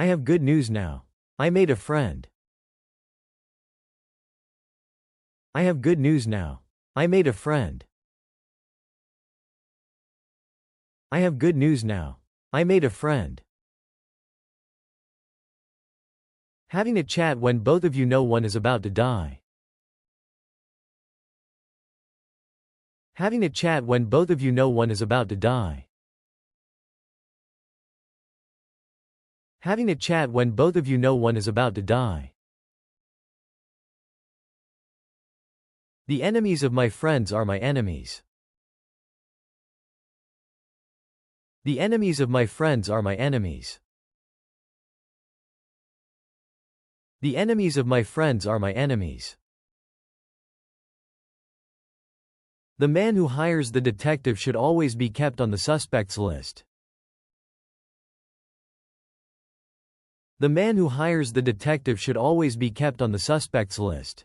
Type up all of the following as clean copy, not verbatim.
I have good news now. I made a friend. I have good news now. I made a friend. I have good news now. I made a friend. Having a chat when both of you know one is about to die. Having a chat when both of you know one is about to die. Having a chat when both of you know one is about to die. The enemies of my friends are my enemies. The enemies of my friends are my enemies. The enemies of my friends are my enemies. The man who hires the detective should always be kept on the suspects list. The man who hires the detective should always be kept on the suspects list.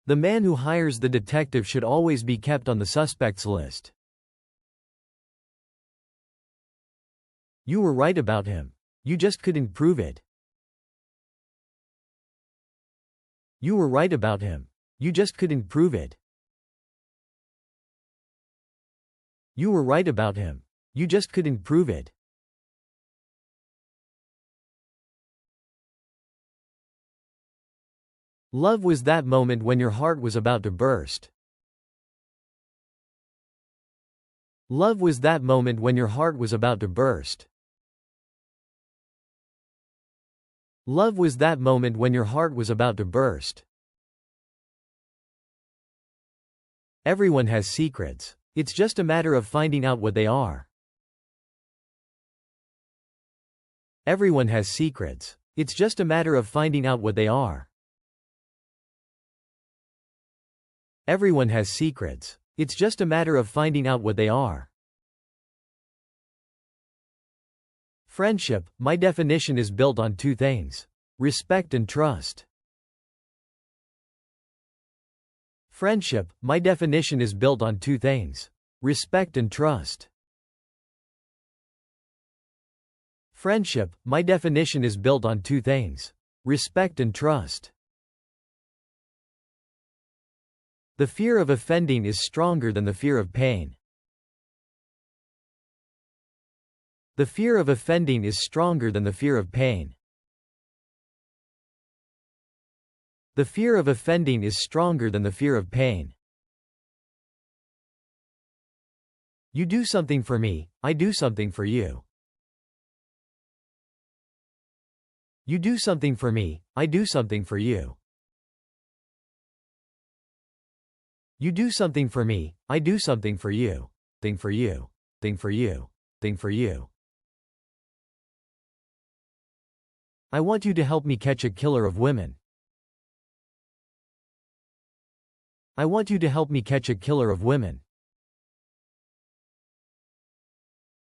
The man who hires the detective should always be kept on the suspects list. You were right about him. You just couldn't prove it. You were right about him. You just couldn't prove it. You were right about him. You just couldn't prove it. Love was that moment when your heart was about to burst. Love was that moment when your heart was about to burst. Love was that moment when your heart was about to burst. Everyone has secrets. It's just a matter of finding out what they are. Everyone has secrets. It's just a matter of finding out what they are. Everyone has secrets. It's just a matter of finding out what they are. Friendship, my definition, is built on two things: respect and trust. Friendship, my definition, is built on two things: respect and trust. Friendship, my definition, is built on two things: respect and trust. The fear of offending is stronger than the fear of pain. The fear of offending is stronger than the fear of pain. The fear of offending is stronger than the fear of pain. You do something for me, I do something for you. You do something for me, I do something for you. You do something for me, I do something for you. Thing for you. Thing for you. Thing for you. I want you to help me catch a killer of women. I want you to help me catch a killer of women.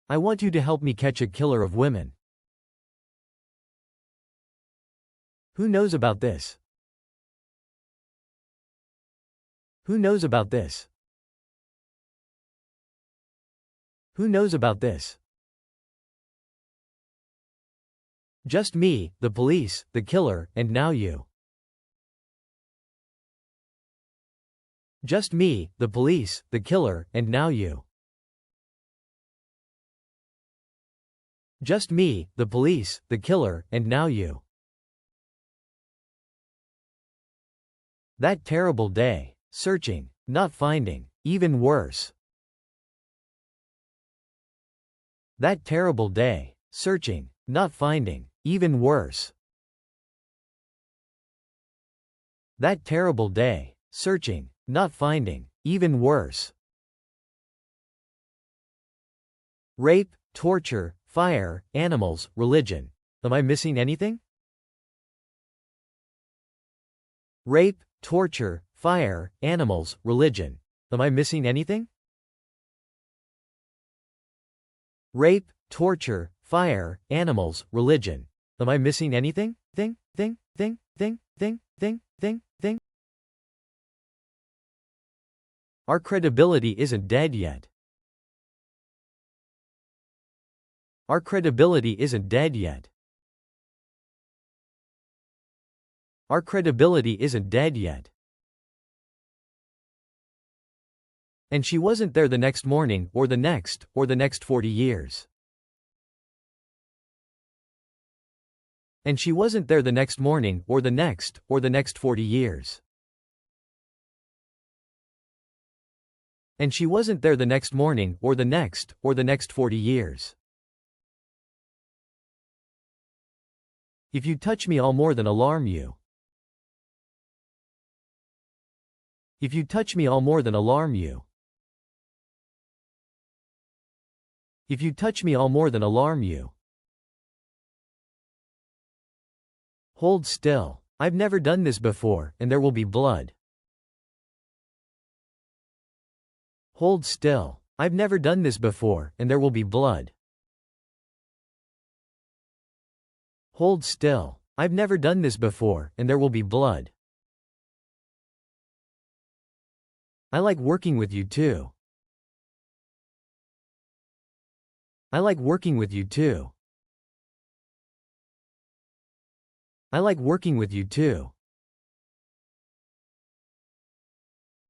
I want you to help me catch a killer of women. Who knows about this? Who knows about this? Who knows about this? Just me, the police, the killer, and now you. Just me, the police, the killer, and now you. Just me, the police, the killer, and now you. That terrible day. Searching, not finding, even worse. That terrible day. Searching, not finding, even worse. That terrible day. Searching, not finding, even worse. Rape, torture, fire, animals, religion. Am I missing anything? Rape, torture, fire, animals, religion. Am I missing anything? Rape, torture, fire, animals, religion. Am I missing anything? Thing. Our credibility isn't dead yet. Our credibility isn't dead yet. Our credibility isn't dead yet. And she wasn't there the next morning, or the next 40 years. And she wasn't there the next morning, or the next 40 years. And she wasn't there the next morning, or the next 40 years. If you touch me, I'll more than alarm you. If you touch me, I'll more than alarm you. If you touch me, I'll more than alarm you. Hold still. I've never done this before, and there will be blood. Hold still. I've never done this before, and there will be blood. Hold still. I've never done this before, and there will be blood. I like working with you too. I like working with you too. I like working with you too.